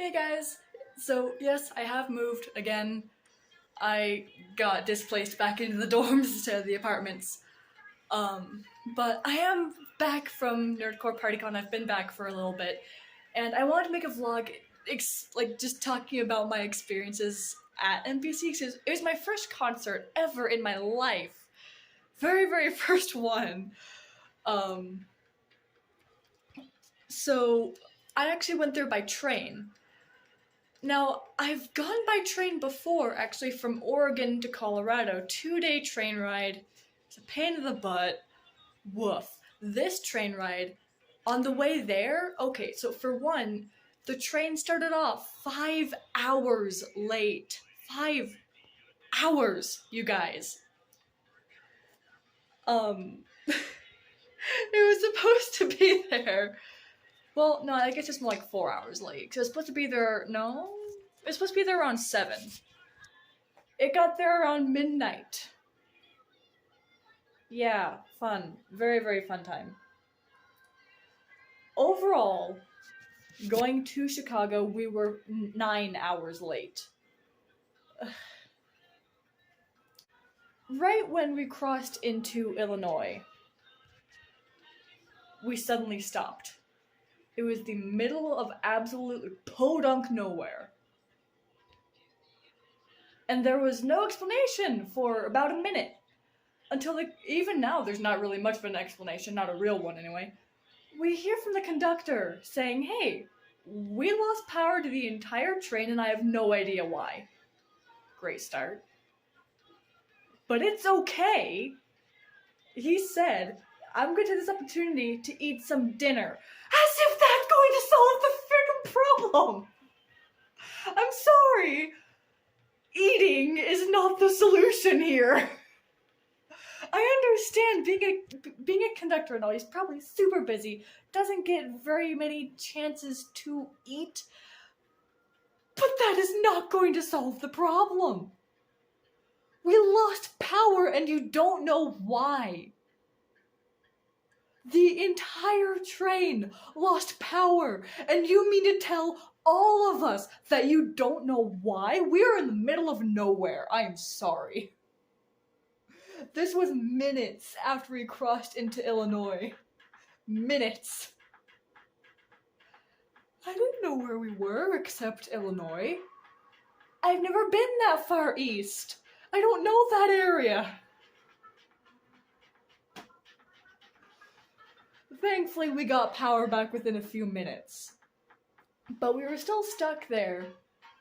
Hey guys! So, yes, I have moved again. I got displaced back into the dorms instead of the apartments. But I am back from NerdcorePartyCon. I've been back for a little bit. And I wanted to make a vlog, just talking about my experiences at NPC, because it was my first concert ever in my life. Very, very first one. Um, so, I actually went there by train. Now, I've gone by train before, actually, from Oregon to Colorado. 2-day train ride. It's a pain in the butt. Woof. This train ride, on the way there, okay, so for one, the train started off 5 hours late. 5 hours, you guys. It was supposed to be there. Well, no, I guess it's more like 4 hours late. Because it was supposed to be there, no? It was supposed to be there around 7. It got there around midnight. Yeah, fun. Very, very fun time. Overall, going to Chicago, we were 9 hours late. Right when we crossed into Illinois, we suddenly stopped. It was the middle of absolutely podunk nowhere. And there was no explanation for about a minute. Until, even now, there's not really much of an explanation, not a real one anyway. We hear from the conductor saying, hey, we lost power to the entire train and I have no idea why. Great start. But it's okay. He said, I'm going to take this opportunity to eat some dinner. As if that's going to solve the freaking problem! I'm sorry. Eating is not the solution here. I understand being a conductor and all, he's probably super busy, doesn't get very many chances to eat, but that is not going to solve the problem. We lost power and you don't know why. The entire train lost power, and you mean to tell all of us that you don't know why? We're in the middle of nowhere. I am sorry. This was minutes after we crossed into Illinois. Minutes. I didn't know where we were except Illinois. I've never been that far east. I don't know that area. Thankfully, we got power back within a few minutes. But we were still stuck there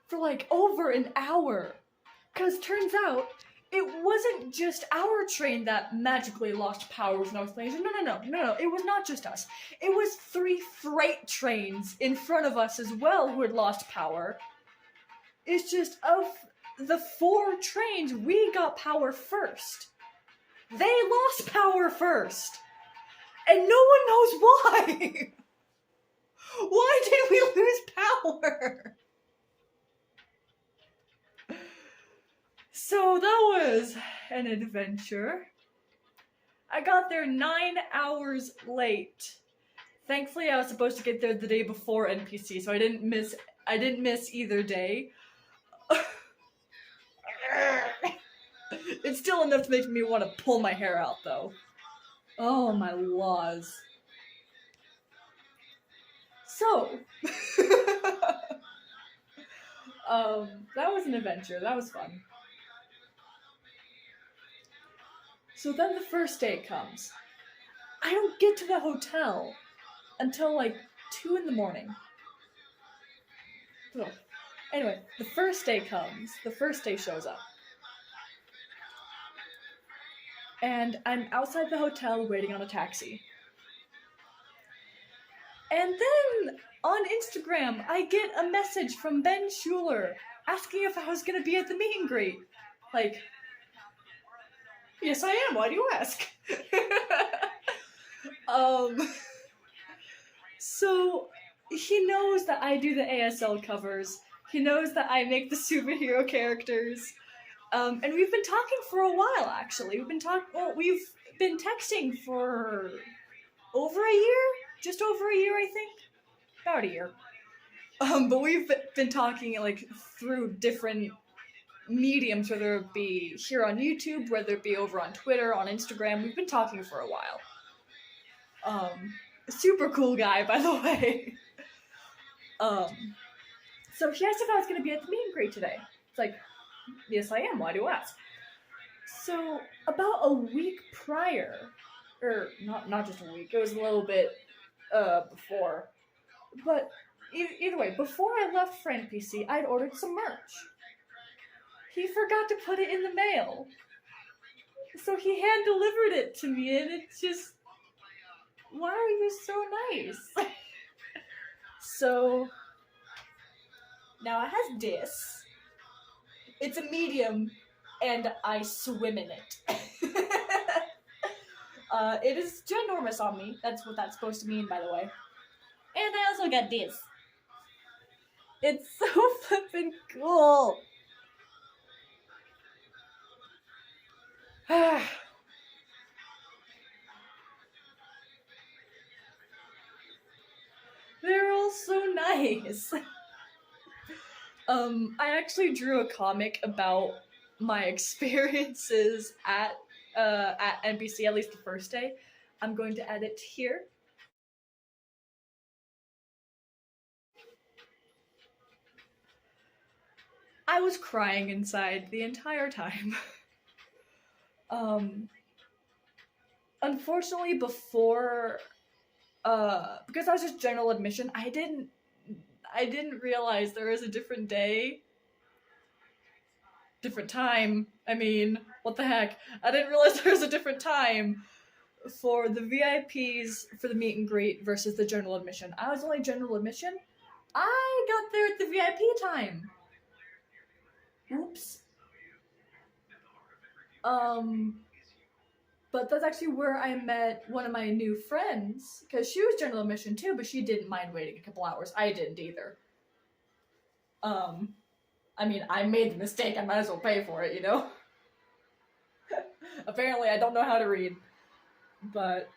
for like over an hour. 'Cause turns out, it wasn't just our train that magically lost power with no explanation. No, it was not just us. It was 3 freight trains in front of us as well who had lost power. It's just, of the 4 trains, we got power first. They lost power first. And no one knows why. Why did we lose power? So that was an adventure. I got there 9 hours late. Thankfully, I was supposed to get there the day before NPC, so I didn't miss either day. It's still enough to make me want to pull my hair out, though. Oh, my laws. So, that was an adventure. That was fun. So then the first day comes. I don't get to the hotel until like 2 in the morning. So, anyway, the first day comes. The first day shows up. And I'm outside the hotel waiting on a taxi. And then on Instagram, I get a message from Ben Schuler asking if I was gonna be at the meet and greet. Like, yes I am, why do you ask? So he knows that I do the ASL covers. He knows that I make the superhero characters. And we've been talking for a while, actually. We've been texting for over a year? Just over a year, I think? About a year. But we've been talking like through different mediums, whether it be here on YouTube, whether it be over on Twitter, on Instagram. We've been talking for a while. Super cool guy, by the way. So he asked if I was going to be at the meet and greet today. It's like, yes, I am. Why do you ask? So about a week prior, or not just a week, it was a little bit before, but either way, before I left for NPC, I'd ordered some merch. He forgot to put it in the mail, so he hand delivered it to me, and it's just, why are you so nice? So now it has this. It's a medium, and I swim in it. It is ginormous on me. That's what that's supposed to mean, by the way. And I also got this. It's so flippin' cool. They're all so nice. I actually drew a comic about my experiences at NBC, at least the first day. I'm going to add it here. I was crying inside the entire time. Unfortunately, before, because I was just general admission, I didn't realize there was a different day, different time. I mean, what the heck? I didn't realize there was a different time for the VIPs for the meet and greet versus the general admission. I was only general admission. I got there at the VIP time. Oops. But that's actually where I met one of my new friends, because she was general admission too, but she didn't mind waiting a couple hours. I didn't either. I mean, I made the mistake, I might as well pay for it, you know? Apparently I don't know how to read, but...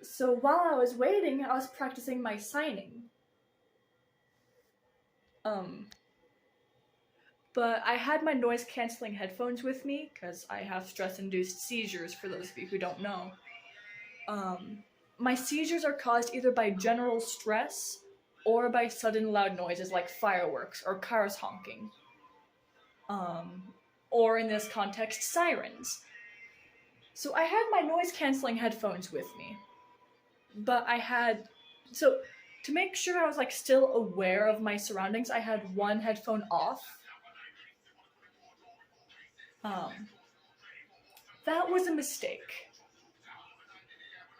So while I was waiting, I was practicing my signing. But I had my noise-canceling headphones with me, because I have stress-induced seizures, for those of you who don't know. My seizures are caused either by general stress, or by sudden loud noises like fireworks, or cars honking. Or in this context, sirens. So I had my noise-canceling headphones with me. But so to make sure I was like still aware of my surroundings, I had one headphone off. That was a mistake.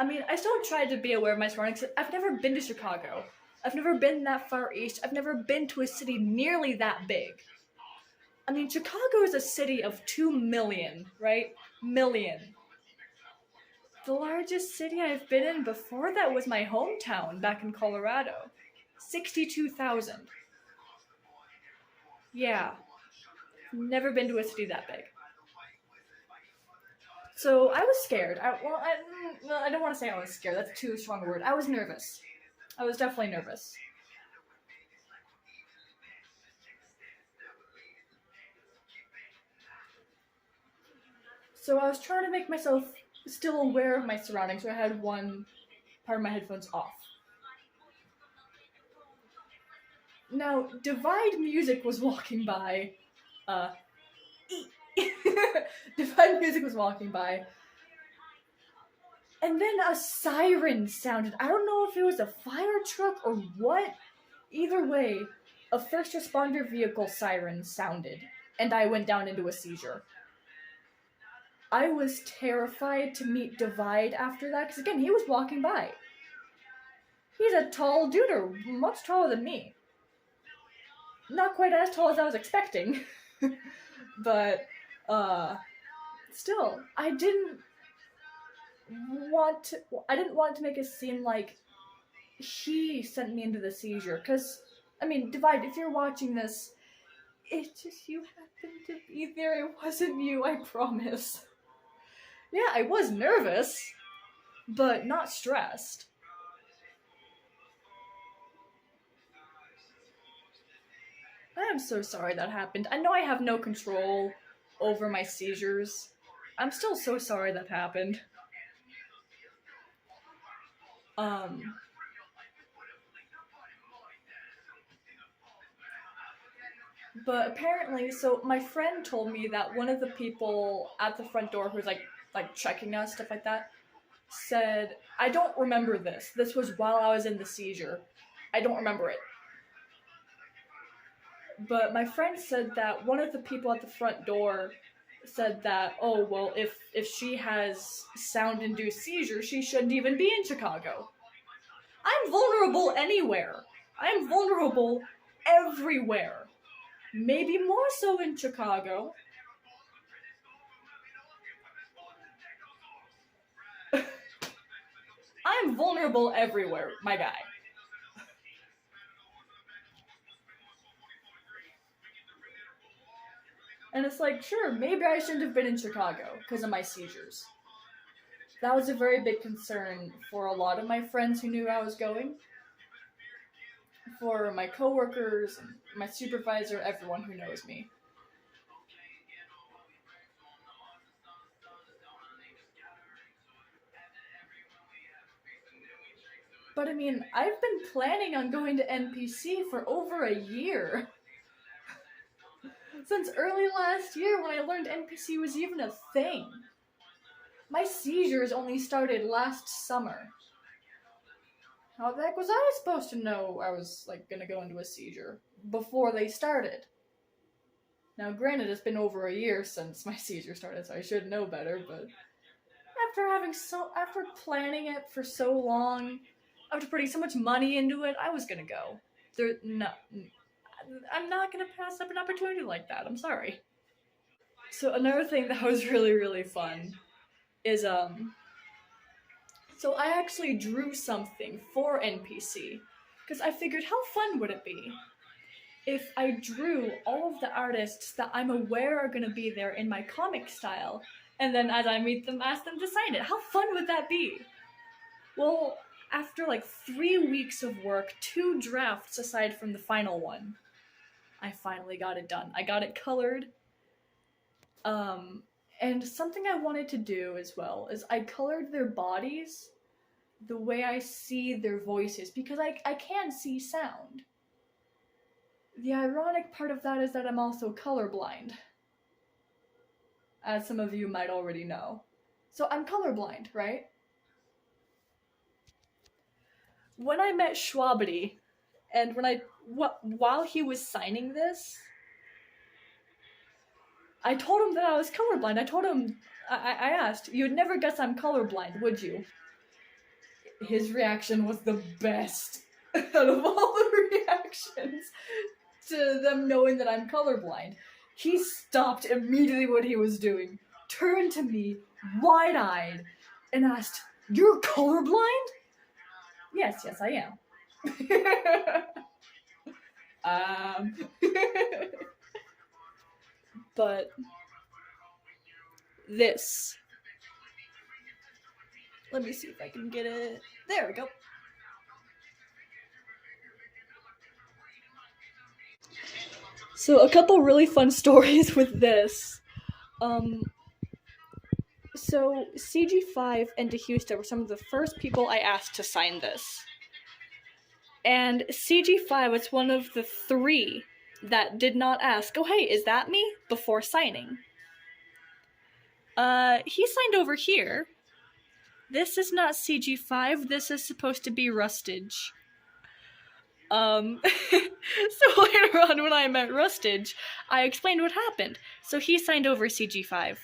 I mean, I still tried to be aware of my surroundings. I've never been to Chicago. I've never been that far east. I've never been to a city nearly that big. I mean, Chicago is a city of 2 million, right? Million. The largest city I've been in before that was my hometown back in Colorado. 62,000. Yeah. Never been to a city that big. So I was scared. I don't want to say I was scared. That's too strong a word. I was nervous. I was definitely nervous. So I was trying to make myself still aware of my surroundings, so I had one part of my headphones off. Now, Divide Music was walking by. Divide Music was walking by. And then a siren sounded. I don't know if it was a fire truck or what. Either way, a first responder vehicle siren sounded, and I went down into a seizure. I was terrified to meet Divide after that, because again, he was walking by. He's a tall dude, much taller than me. Not quite as tall as I was expecting. But, still, I didn't want to make it seem like he sent me into the seizure, because, I mean, Divide, if you're watching this, it's just you happened to be there, it wasn't you, I promise. Yeah, I was nervous. but not stressed. I am so sorry that happened. I know I have no control over my seizures. I'm still so sorry that happened. Um, but apparently, so my friend told me that one of the people at the front door who's like checking us, stuff like that, said, I don't remember this. This was while I was in the seizure. I don't remember it. But my friend said that one of the people at the front door said that, oh, well, if she has sound-induced seizures, she shouldn't even be in Chicago. I'm vulnerable anywhere. I'm vulnerable everywhere. Maybe more so in Chicago. I'm vulnerable everywhere, my guy. And it's like, sure, maybe I shouldn't have been in Chicago because of my seizures. That was a very big concern for a lot of my friends who knew I was going. For my coworkers, and my supervisor, everyone who knows me. But I mean, I've been planning on going to NPC for over a year. Since early last year when I learned NPC was even a thing. My seizures only started last summer. How the heck was I supposed to know I was, like, gonna go into a seizure before they started? Now, granted, it's been over a year since my seizure started, so I should know better, but after planning it for so long, after putting so much money into it, I was gonna go. I'm not gonna pass up an opportunity like that. I'm sorry. So another thing that was really, really fun is so I actually drew something for NPC because I figured how fun would it be if I drew all of the artists that I'm aware are gonna be there in my comic style, and then as I meet them, ask them to sign it. How fun would that be? Well, after like 3 weeks of work, 2 drafts aside from the final one, I finally got it done. I got it colored. And something I wanted to do as well is I colored their bodies the way I see their voices, because I can see sound. The ironic part of that is that I'm also colorblind, as some of you might already know. So I'm colorblind, right? When I met Schwabity, and while he was signing this, I told him that I was colorblind. I told him, I asked, you'd never guess I'm colorblind, would you? His reaction was the best out of all the reactions to them knowing that I'm colorblind. He stopped immediately what he was doing, turned to me, wide-eyed, and asked, "You're colorblind?" Yes, I am. But this. Let me see if I can get it. There we go. So a couple really fun stories with this. So CG5 and DeHusta were some of the first people I asked to sign this. And CG5 was one of the 3 that did not ask, "Oh hey, is that me?" before signing. He signed over here. This is not CG5, this is supposed to be Rustage. So later on when I met Rustage, I explained what happened. So he signed over CG5.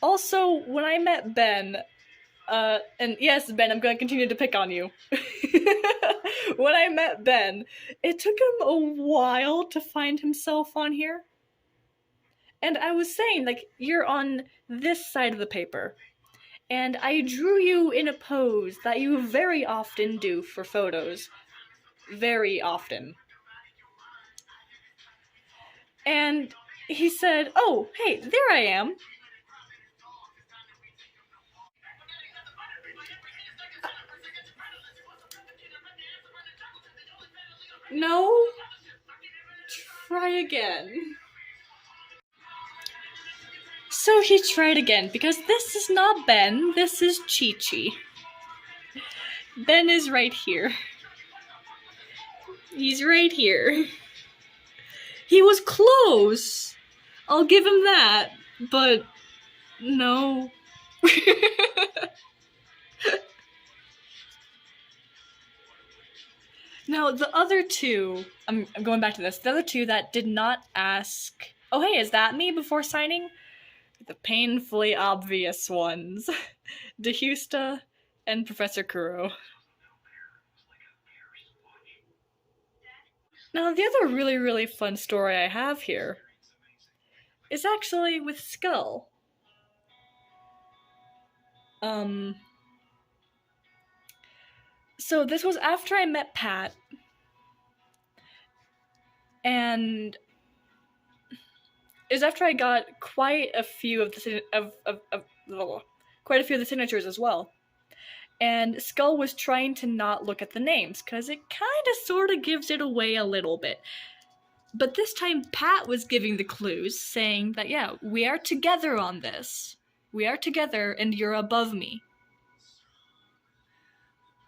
Also, when I met Ben, and yes, Ben, I'm going to continue to pick on you. When I met Ben, it took him a while to find himself on here. And I was saying, like, you're on this side of the paper. And I drew you in a pose that you very often do for photos. Very often. And he said, "Oh, hey, there I am." No? Try again. So he tried again, because this is not Ben, this is Chi-Chi. Ben is right here. He's right here. He was close! I'll give him that, but no. Now, the other two, I'm going back to this, the other two that did not ask, oh hey, is that me before signing? The painfully obvious ones. DeHusta and Professor Kuro. Now, the other really, really fun story I have here is actually with Skull. So this was after I met Pat, and it was after I got quite a few of the signatures as well. And Skull was trying to not look at the names, because it kind of sort of gives it away a little bit. But this time, Pat was giving the clues, saying that, yeah, we are together on this. We are together, and you're above me.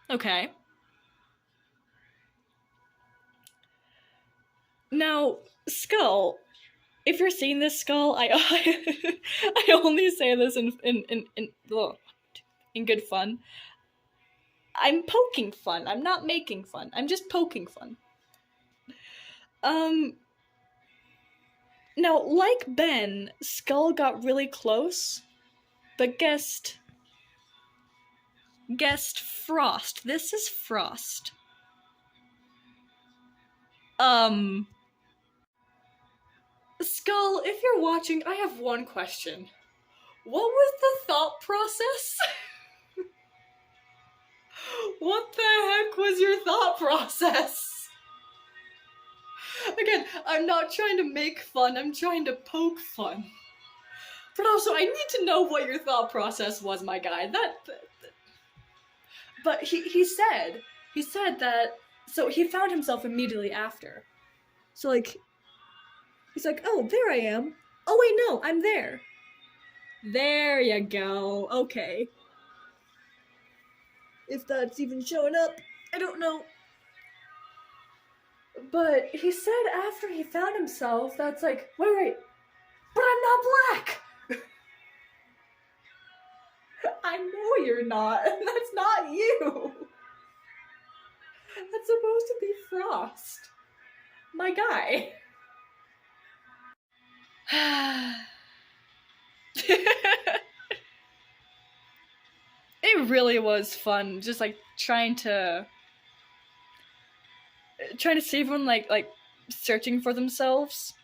Okay. Now, Skull, if you're seeing this, Skull, I only say this in good fun. I'm poking fun. I'm not making fun. I'm just poking fun. Now, like Ben, Skull got really close, but guessed Frost. This is Frost. Skull, if you're watching, I have one question. What was the thought process? What the heck was your thought process? Again, I'm not trying to make fun, I'm trying to poke fun. But also, I need to know what your thought process was, my guy. But he said that, so he found himself immediately after. So, like, he's like, oh, there I am. Oh, wait, no, I'm there. There you go. Okay. If that's even showing up, I don't know. But he said after he found himself, that's like, wait, but I'm not black! I know you're not. That's not you. That's supposed to be Frost. My guy. It really was fun, just like trying to see everyone like searching for themselves.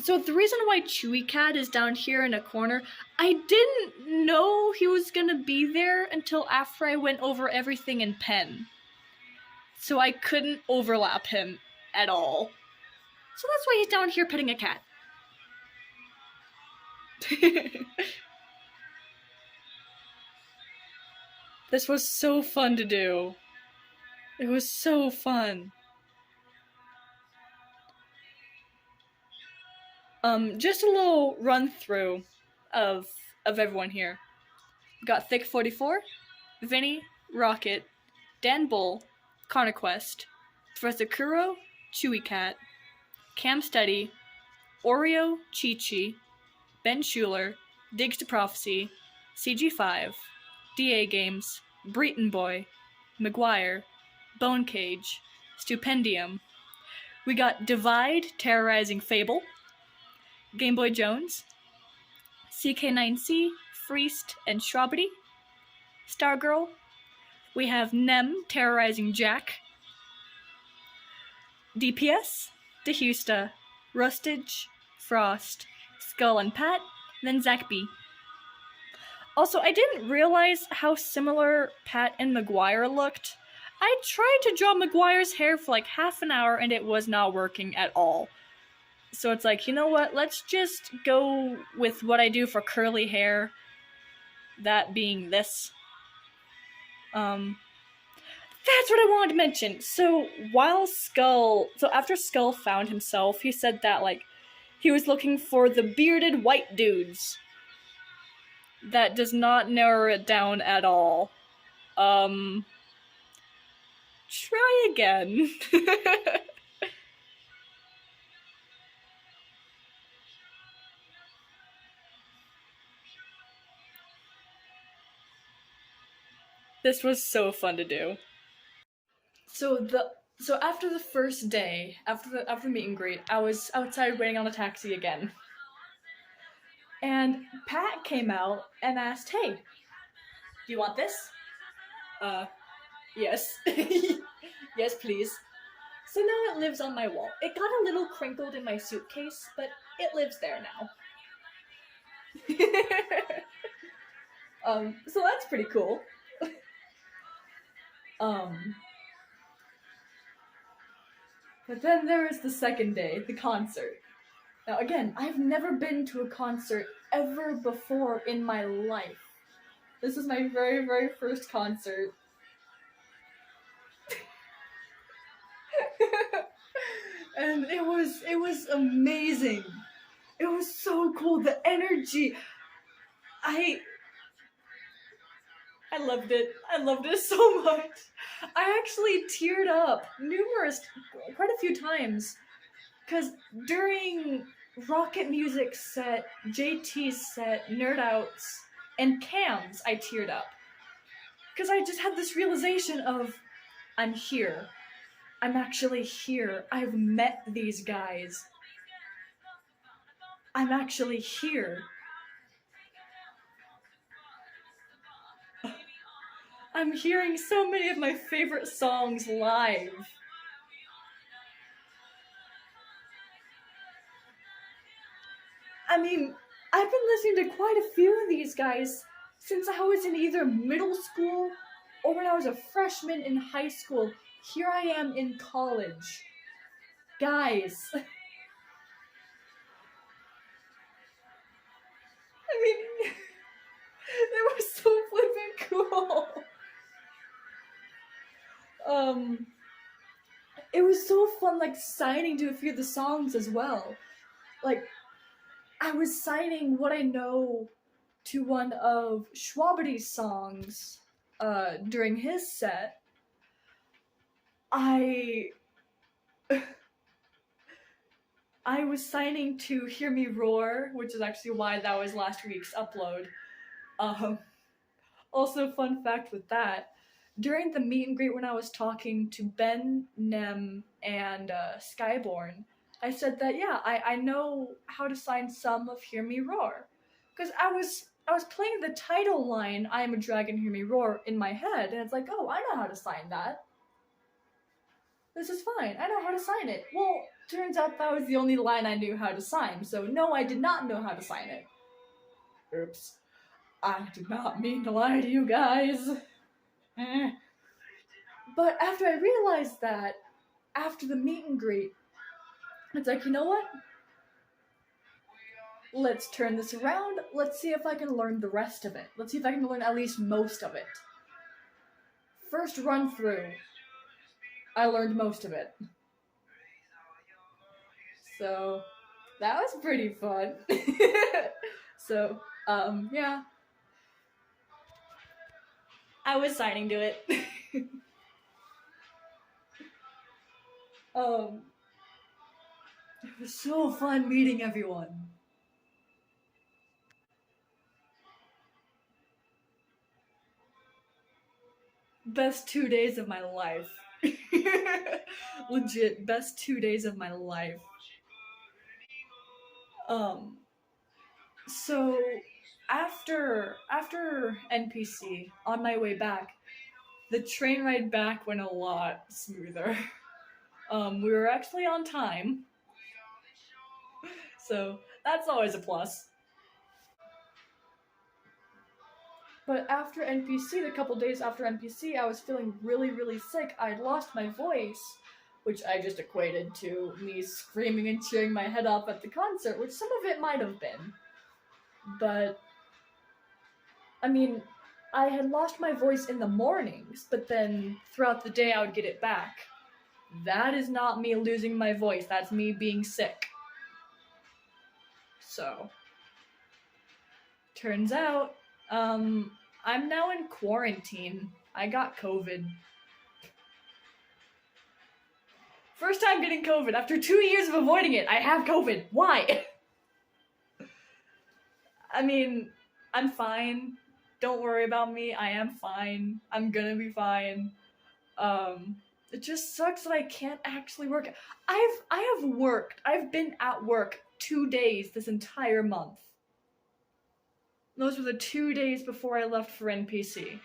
So the reason why Chewy Cat is down here in a corner, I didn't know he was gonna be there until after I went over everything in pen. So I couldn't overlap him at all. So that's why he's down here petting a cat. This was so fun to do. It was so fun. Just a little run through of everyone here. We got Thick 44, Vinny, Rocket, Dan Bull, Conquest, Professor Kuro, Chewy Cat, Cam Steady, Oreo, Chi-Chi, Ben Schuler, Digs to Prophecy, CG5, DA Games, Breton Boy, McGuire, Bone Cage, Stupendium. We got Divide, Terrorizing Fable, Game Boy Jones, CK9C, Freest, and Shrobbity, Stargirl. We have Nem, Terrorizing Jack, DPS, DeHusta, Rustage, Frost, Skull and Pat, then Zach B. Also, I didn't realize how similar Pat and McGuire looked. I tried to draw McGuire's hair for like half an hour and it was not working at all. So it's like, you know what, let's just go with what I do for curly hair, that being this. Um, that's what I wanted to mention. So after Skull found himself, he said that, like, he was looking for the bearded white dudes. That does not narrow it down at all. Try again. This was so fun to do. So after the first day, after the meet and greet, I was outside waiting on a taxi again. And Pat came out and asked, "Hey, do you want this?" Yes. Yes, please. So now it lives on my wall. It got a little crinkled in my suitcase, but it lives there now. So that's pretty cool. But then there was the second day, the concert. Now again, I've never been to a concert ever before in my life. This is my very, very first concert. And it was amazing. It was so cool. The energy. I loved it. I loved it so much. I actually teared up quite a few times. Because during Rocket Music's set, JT's set, Nerd Out's, and Cam's, I teared up. Because I just had this realization of, I'm here. I'm actually here. I've met these guys. I'm actually here. I'm hearing so many of my favorite songs live. I mean, I've been listening to quite a few of these guys since I was in either middle school or when I was a freshman in high school. Here I am in college. Guys. I mean, they were so flippin' cool. It was so fun, like, signing to a few of the songs as well. Like, I was signing What I Know to one of Schwabity's songs during his set. I was signing to Hear Me Roar, which is actually why that was last week's upload. Also, fun fact with that, during the meet and greet when I was talking to Ben, Nem, and Skyborn, I said that, yeah, I know how to sign some of Hear Me Roar. Because I was playing the title line, I am a dragon, hear me roar, in my head, and it's like, oh, I know how to sign that. This is fine, I know how to sign it. Well, turns out that was the only line I knew how to sign, so no, I did not know how to sign it. Oops. I did not mean to lie to you guys. But after I realized that, after the meet and greet, it's like, you know what? Let's turn this around. Let's see if I can learn the rest of it. Let's see if I can learn at least most of it. First run through, I learned most of it. So, that was pretty fun. So, yeah. I was signing to it. It was so fun meeting everyone. Best 2 days of my life. Legit, best 2 days of my life. So after NPC, on my way back, the train ride back went a lot smoother. We were actually on time. So that's always a plus. But after NPC, the couple days after NPC, I was feeling really, really sick. I'd lost my voice, which I just equated to me screaming and cheering my head off at the concert, which some of it might have been. But, I mean, I had lost my voice in the mornings, but then throughout the day I would get it back. That is not me losing my voice, that's me being sick. So, turns out, I'm now in quarantine. I got COVID. First time getting COVID. After 2 years of avoiding it, I have COVID. Why? I mean, I'm fine. Don't worry about me. I am fine. I'm gonna be fine. It just sucks that I can't actually work. I have worked. I've been at work 2 days this entire month. Those were the 2 days before I left for NPC.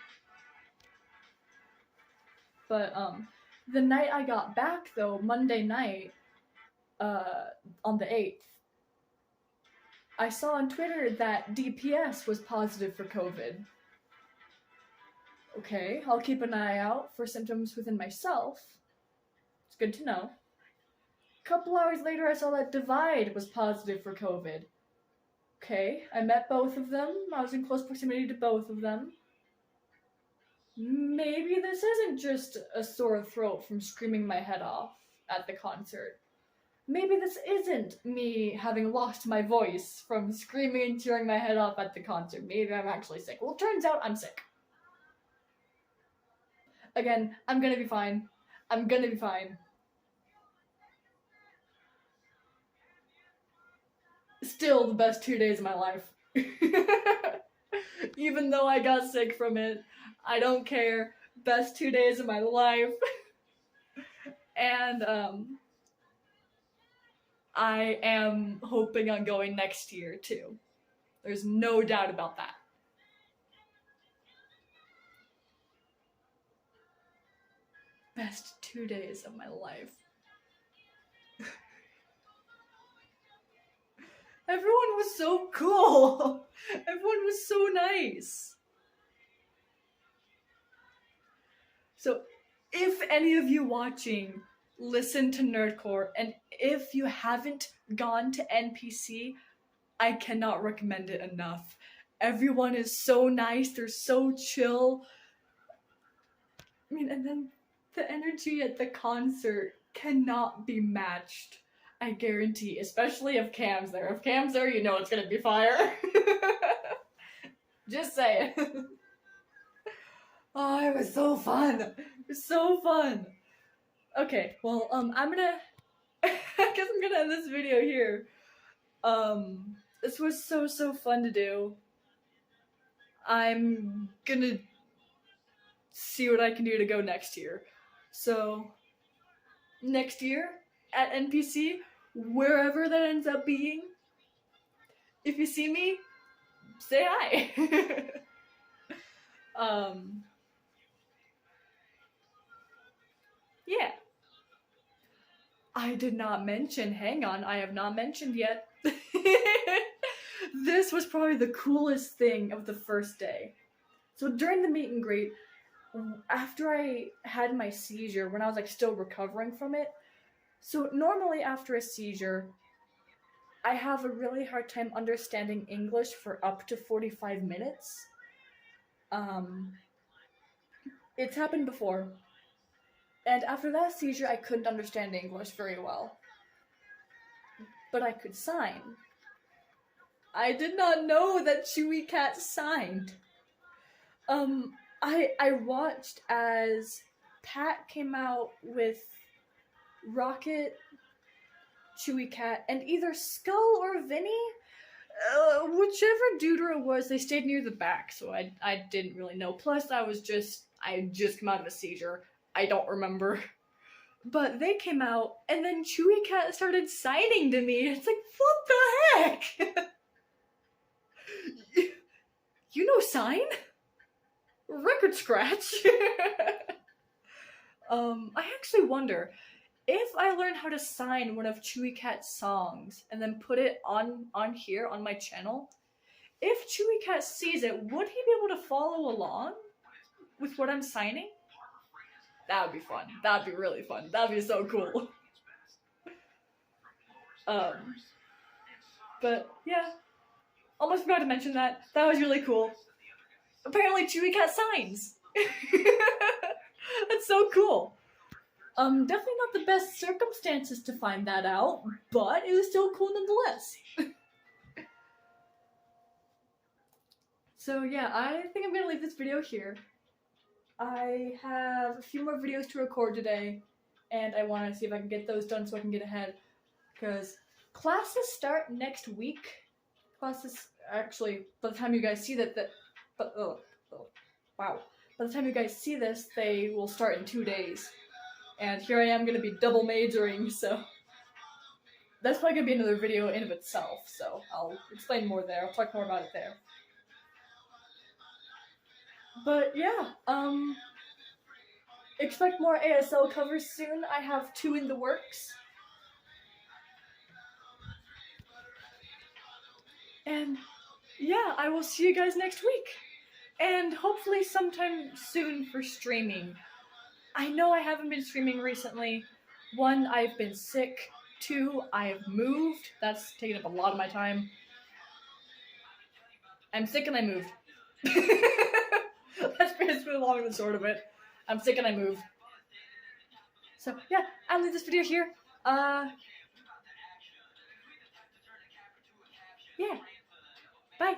But the night I got back though, Monday night, on the 8th, I saw on Twitter that DPS was positive for COVID. Okay, I'll keep an eye out for symptoms within myself. It's good to know. A couple hours later, I saw that Divide was positive for COVID. Okay, I met both of them. I was in close proximity to both of them. Maybe this isn't just a sore throat from screaming my head off at the concert. Maybe this isn't me having lost my voice from screaming and tearing my head off at the concert. Maybe I'm actually sick. Well, turns out I'm sick. Again, I'm gonna be fine. I'm gonna be fine. Still the best 2 days of my life. Even though I got sick from it, I don't care. Best 2 days of my life. And, I am hoping on going next year, too. There's no doubt about that. Best 2 days of my life. Everyone was so cool. Everyone was so nice. So, if any of you watching listen to Nerdcore, and if you haven't gone to NPC, I cannot recommend it enough. Everyone is so nice, they're so chill. I mean, and then the energy at the concert cannot be matched. I guarantee, especially if Cam's there. If Cam's there, you know it's gonna be fire. Just saying. Oh, it was so fun. It was so fun. Okay, well, I'm gonna... I guess I'm gonna end this video here. This was so fun to do. I'm gonna see what I can do to go next year. So, next year, at NPC, wherever that ends up being, if you see me, say hi. Yeah. I did not mention, hang on, I have not mentioned yet. This was probably the coolest thing of the first day. So during the meet and greet, after I had my seizure, when I was like still recovering from it, so normally after a seizure, I have a really hard time understanding English for up to 45 minutes. It's happened before. And after that seizure, I couldn't understand English very well. But I could sign. I did not know that Chewy Cat signed. I watched as Pat came out with Rocket, Chewy Cat, and either Skull or Vinny. Whichever duder it was, they stayed near the back, so I didn't really know. Plus, I had just come out of a seizure. I don't remember. But they came out, and then Chewy Cat started signing to me. It's like, what the heck? You know sign? Record scratch. I actually wonder, if I learn how to sign one of Chewy Cat's songs and then put it on here on my channel, if Chewy Cat sees it, would he be able to follow along with what I'm signing? That would be fun. That would be really fun. That would be so cool. But yeah, almost forgot to mention that. That was really cool. Apparently Chewy got signs. That's so cool. Definitely not the best circumstances to find that out, but it was still cool nonetheless. So yeah, I think I'm gonna leave this video here. I have a few more videos to record today, and I want to see if I can get those done so I can get ahead. Because classes start next week. Classes, actually, by the time you guys see that, wow. By the time you guys see this, they will start in 2 days. And here I am gonna be double majoring, so that's probably gonna be another video in of itself, so I'll explain more there. I'll talk more about it there. But yeah, expect more ASL covers soon. I have 2 in the works. And yeah, I will see you guys next week. And hopefully sometime soon for streaming. I know I haven't been streaming recently. 1, I've been sick. 2, I've moved. That's taken up a lot of my time. I'm sick and I moved. That's basically the long and the short of it. I'm sick and I moved. So yeah, I'll leave this video here. Yeah. Bye.